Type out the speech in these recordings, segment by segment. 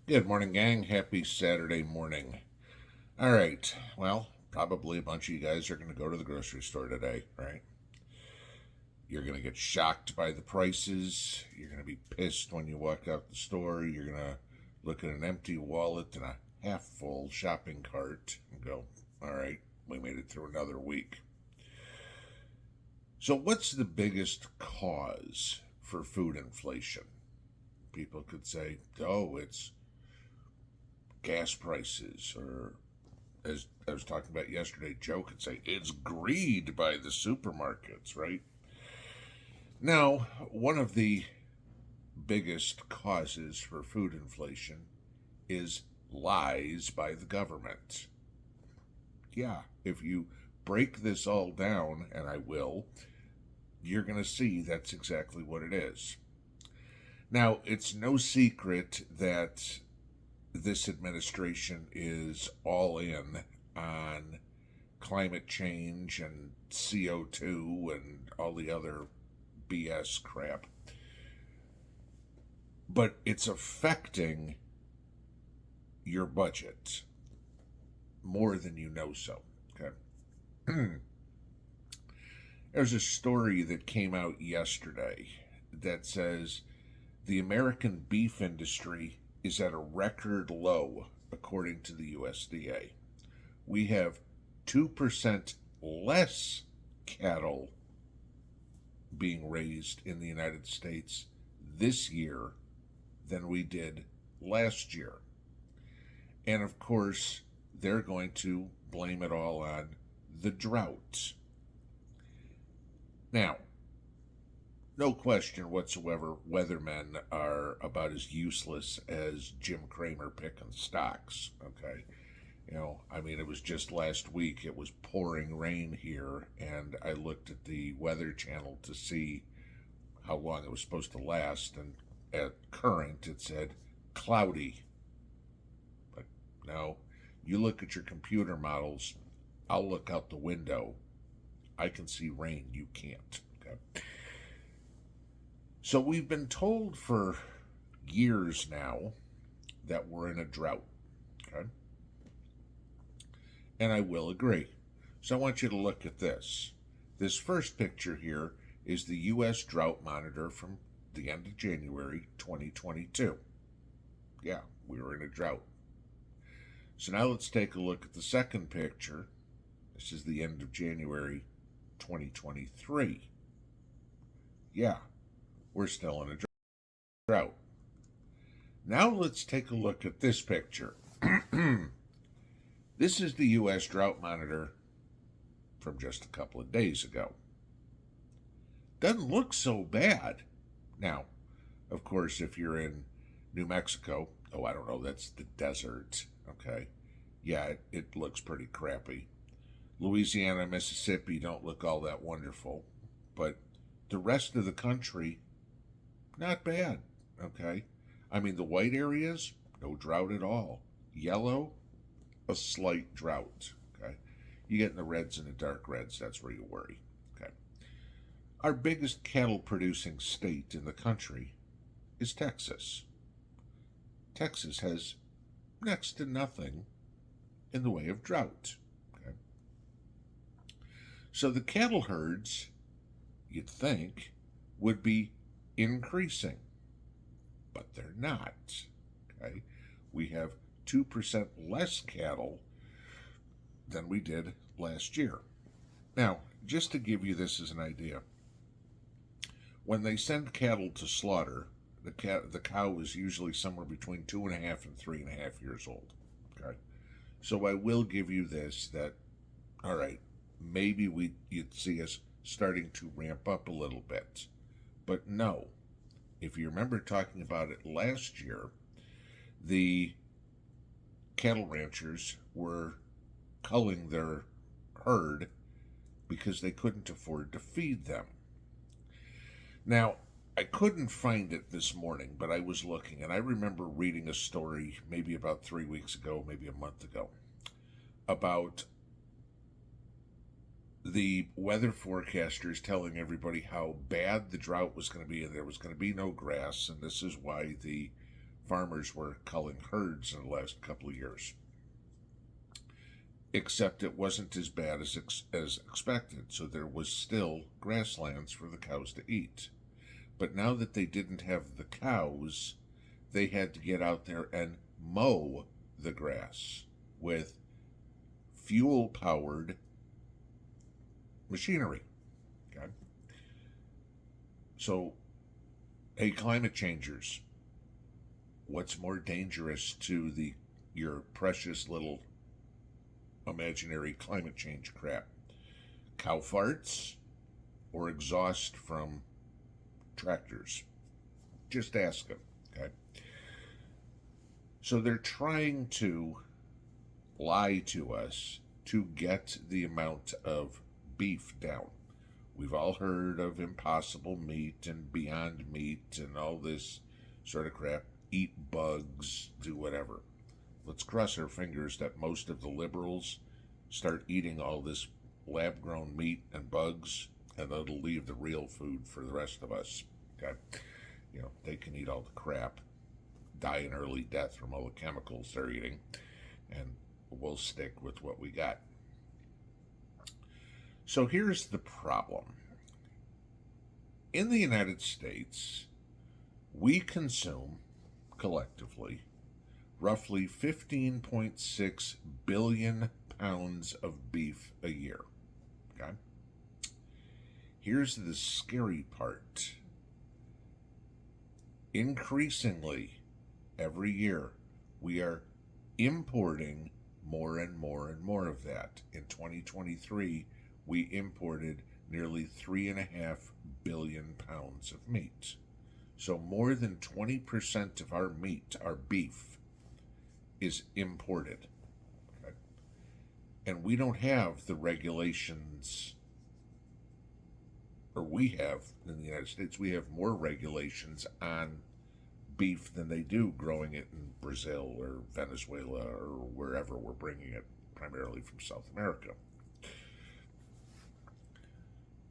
Good morning, gang. Happy Saturday morning. All right. Well, probably a bunch of you guys are going to go to the grocery store today, right? You're going to get shocked by the prices. You're going to be pissed when you walk out the store. You're going to look at an empty wallet and a half full shopping cart and go, all right, we made it through another week. So, what's the biggest cause for food inflation? People could say, oh, it's gas prices, or as I was talking about yesterday, Joe could say it's greed by the supermarkets, right? Now, one of the biggest causes for food inflation is lies by the government. Yeah, if you break this all down, and I will, you're going to see that's exactly what it is. Now, it's no secret that this administration is all in on climate change and CO2 and all the other BS crap. But it's affecting your budget more than you know so. Okay. There's a story that came out yesterday that says the American beef industry is at a record low, according to the USDA. We have 2% less cattle being raised in the United States this year than we did last year. And of course, they're going to blame it all on the drought. Now, no question whatsoever, weathermen are about as useless as Jim Cramer picking stocks, okay? It was just last week, it was pouring rain here, and I looked at the Weather Channel to see how long it was supposed to last, and at current it said cloudy. But no, you look at your computer models, I'll look out the window. I can see rain, you can't, okay? So we've been told for years now that we're in a drought, okay? And I will agree. So I want you to look at this. This first picture here is the U.S. Drought Monitor from the end of January 2022. Yeah, we were in a drought. So now let's take a look at the second picture. This is the end of January 2023. Yeah, we're still in a drought. Now let's take a look at this picture. This is the U.S. Drought Monitor from just a couple of days ago. Doesn't look so bad. Now, of course, if you're in New Mexico, oh, I don't know, that's the desert, okay? Yeah, it looks pretty crappy. Louisiana, Mississippi don't look all that wonderful, but the rest of the country, not bad, okay? The white areas, no drought at all. Yellow, a slight drought, okay? You get in the reds and the dark reds, that's where you worry, okay? Our biggest cattle producing state in the country is Texas. Texas has next to nothing in the way of drought, okay? So the cattle herds, you'd think, would be increasing, but they're not, okay? We have 2% less cattle than we did last year. Now, just to give you this as an idea, when they send cattle to slaughter, the cow is usually somewhere between 2.5 and 3.5 years old. Okay, so I will give you this, that all right, maybe you'd see us starting to ramp up a little bit, but no. If you remember talking about it last year, the cattle ranchers were culling their herd because they couldn't afford to feed them. Now, I couldn't find it this morning, but I was looking, and I remember reading a story maybe about 3 weeks ago, maybe a month ago, about the weather forecasters telling everybody how bad the drought was going to be and there was going to be no grass, and this is why the farmers were culling herds in the last couple of years. Except it wasn't as bad as expected, so there was still grasslands for the cows to eat. But now that they didn't have the cows, they had to get out there and mow the grass with fuel-powered machinery. Okay? So, hey, climate changers, what's more dangerous to your precious little imaginary climate change crap? Cow farts or exhaust from tractors? Just ask them, okay? So they're trying to lie to us to get the amount of beef down. We've all heard of Impossible Meat and Beyond Meat and all this sort of crap. Eat bugs, do whatever. Let's cross our fingers that most of the liberals start eating all this lab-grown meat and bugs, and that'll leave the real food for the rest of us. Okay? You know, they can eat all the crap, die an early death from all the chemicals they're eating, and we'll stick with what we got. So here's the problem. In the United States, we consume, collectively, roughly 15.6 billion pounds of beef a year. Okay? Here's the scary part. Increasingly, every year, we are importing more and more and more of that. In 2023, we imported nearly 3.5 billion pounds of meat. So more than 20% of our meat, our beef, is imported. Okay? And we don't have the regulations, or we have, in the United States, we have more regulations on beef than they do growing it in Brazil or Venezuela or wherever we're bringing it, primarily from South America.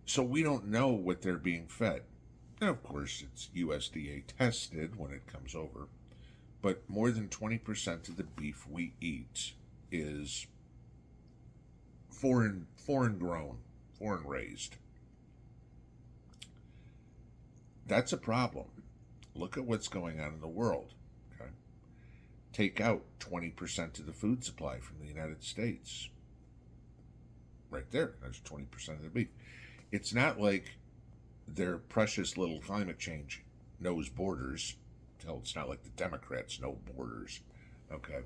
So we don't know what they're being fed. And of course, it's USDA tested when it comes over. But more than 20% of the beef we eat is foreign grown, foreign raised. That's a problem. Look at what's going on in the world. Okay? Take out 20% of the food supply from the United States. Right there, there's 20% of the beef. It's not like their precious little climate change knows borders. Hell, it's not like the Democrats know borders. Okay?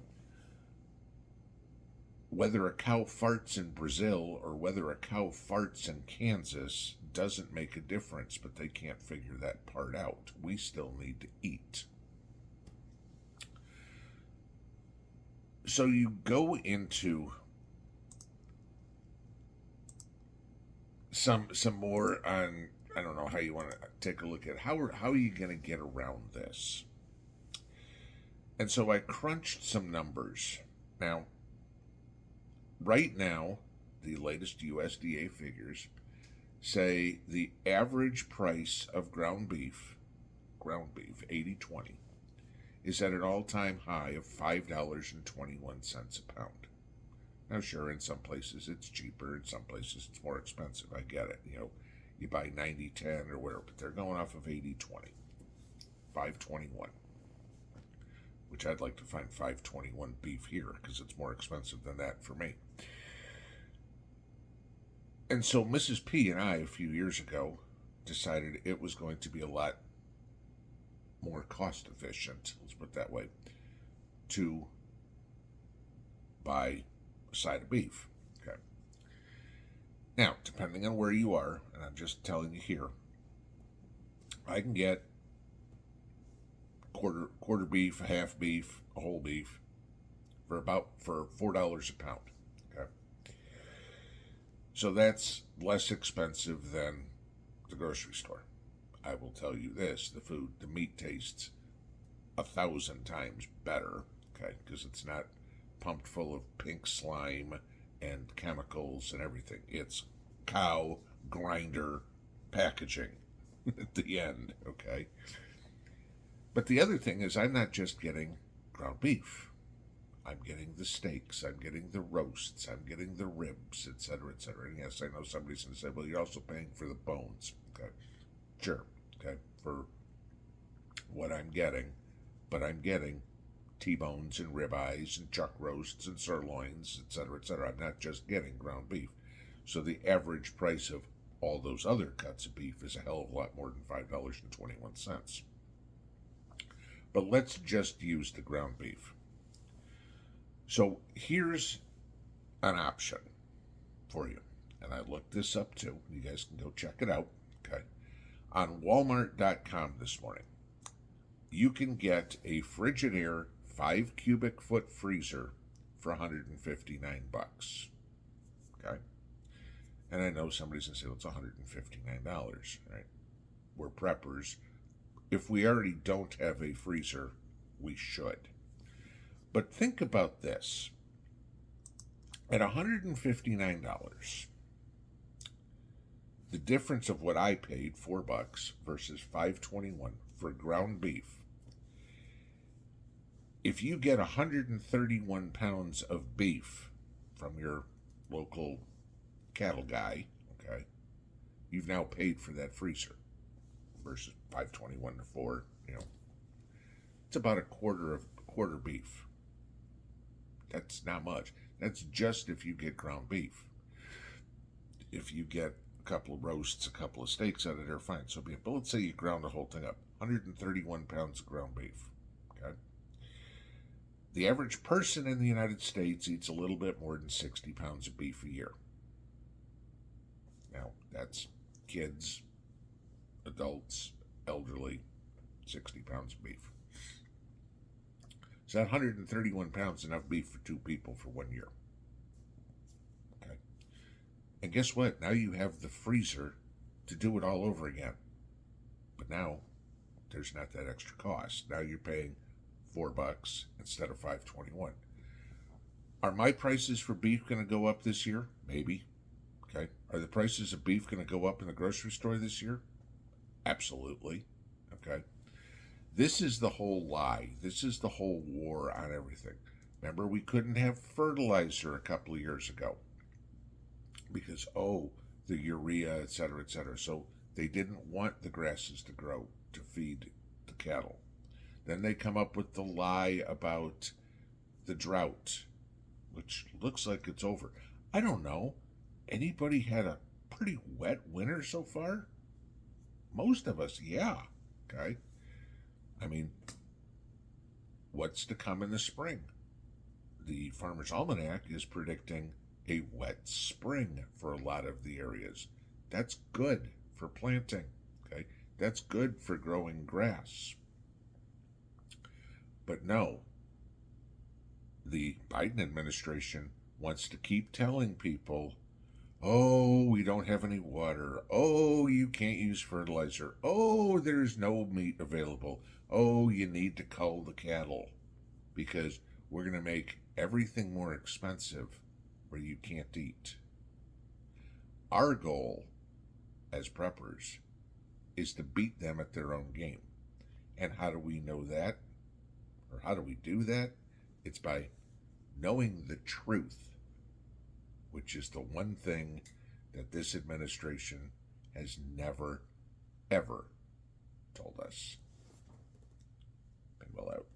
Whether a cow farts in Brazil or whether a cow farts in Kansas doesn't make a difference, but they can't figure that part out. We still need to eat. So you go into some more on, I don't know how you want to take a look at how are you going to get around this. And so I crunched some numbers. Now, right now, the latest USDA figures say the average price of ground beef, 80/20, is at an all-time high of $5.21 a pound. Now, sure, in some places it's cheaper, in some places it's more expensive. I get it. You know, you buy 90/10 or whatever, but they're going off of 80/20, $5.21. Which I'd like to find $5.21 beef here because it's more expensive than that for me. And so Mrs. P and I, a few years ago, decided it was going to be a lot more cost efficient, let's put it that way, to buy a side of beef. Okay. Now, depending on where you are, and I'm just telling you here, I can get quarter beef, a half beef, a whole beef for $4 a pound. Okay, so that's less expensive than the grocery store. I will tell you this: the meat tastes 1,000 times better. Okay, because it's not pumped full of pink slime and chemicals and everything. It's cow grinder packaging at the end. Okay. But the other thing is I'm not just getting ground beef. I'm getting the steaks, I'm getting the roasts, I'm getting the ribs, etc., etc. And yes, I know somebody's going to say, well, you're also paying for the bones. Okay, sure, okay, for what I'm getting, but I'm getting T-bones and ribeyes and chuck roasts and sirloins, etc., etc. I'm not just getting ground beef. So the average price of all those other cuts of beef is a hell of a lot more than $5.21. But let's just use the ground beef. So here's an option for you. And I looked this up too. You guys can go check it out. Okay. On Walmart.com this morning, you can get a Frigidaire 5 cubic foot freezer for $159. Okay. And I know somebody's going to say, well, it's $159, right? We're preppers. If we already don't have a freezer, we should. But think about this. At $159, the difference of what I paid, $4 versus $5.21 for ground beef, if you get 131 pounds of beef from your local cattle guy, okay, you've now paid for that freezer versus $5.21 to $4. It's about a quarter beef. That's not much. That's just if you get ground beef. If you get a couple of roasts, a couple of steaks out of there, fine. So be it. But let's say you ground the whole thing up. 131 pounds of ground beef. Okay. The average person in the United States eats a little bit more than 60 pounds of beef a year. Now, that's kids, adults, elderly, 60 pounds of beef. So that 131 pounds is enough beef for 2 people for 1 year. Okay. And guess what? Now you have the freezer to do it all over again. But now there's not that extra cost. Now you're paying $4 instead of $5.21. Are my prices for beef going to go up this year? Maybe. Okay. Are the prices of beef going to go up in the grocery store this year? Absolutely. Okay. This is the whole lie. This is the whole war on everything. Remember, we couldn't have fertilizer a couple of years ago because, the urea, etc., etc. So they didn't want the grasses to grow to feed the cattle. Then they come up with the lie about the drought, which looks like it's over. I don't know. Anybody had a pretty wet winter so far? Most of us, yeah. Okay. I mean, what's to come in the spring? The Farmer's Almanac is predicting a wet spring for a lot of the areas. That's good for planting, okay? That's good for growing grass. But no, the Biden administration wants to keep telling people, we don't have any water. You can't use fertilizer. There's no meat available. You need to cull the cattle because we're going to make everything more expensive where you can't eat. Our goal as preppers is to beat them at their own game. And how do we know that? Or how do we do that? It's by knowing the truth, which is the one thing that this administration has never, ever told us. Pinball out.